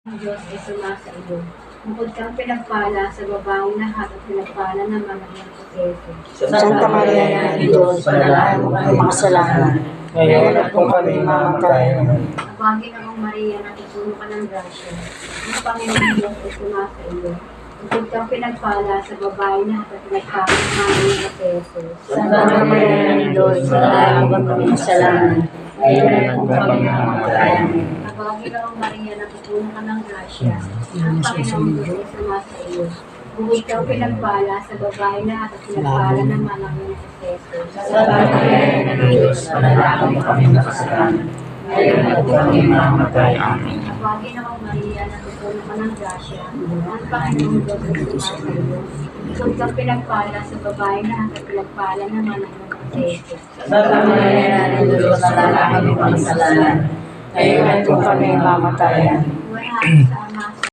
Ang Diyos ay sumasa iyo. Bukod kang pinagpala sa babaeng lahat at pinagpala naman ang iyong proseso. Santa Maria, Ina ng Diyos, panalangin mo kami makasalanan, ngayon at kung kami mamatay. Abagi ng Maria, natutuno ka ng grasya. Ang Panginoon Diyos ay sumasa iyo. Bukod kang pinagpala sa babaeng lahat at pinagpala naman ang iyong proseso. Santa Maria, Ina ng Diyos, panalangin mo kami makasalanan, ngayon at kung kami mamatay. Abagi ng Maria, natutuno ka ng grasya. Ang Panginoon Diyos ay sumasa iyo. Bukod kang pinagpala sa babaeng lahat at pinagpala naman ang iyong proseso. Santa Maria, Ina ng Diyos, panalangin mo kami makasalanan, ngayon at kung kami mamatay. Amen. Abagi ng Maria, natutuno ka ng grasya. Ang Panginoon Diyos ay sumasa iyo. Bukod kang pinagpala sa babaeng lahat at pinagpala naman ang iyong proseso. Santa Maria, Ina ng Diyos, panalangin mo kami makasalanan, ngayon at kung kami mamatay. Buhay sa Ama,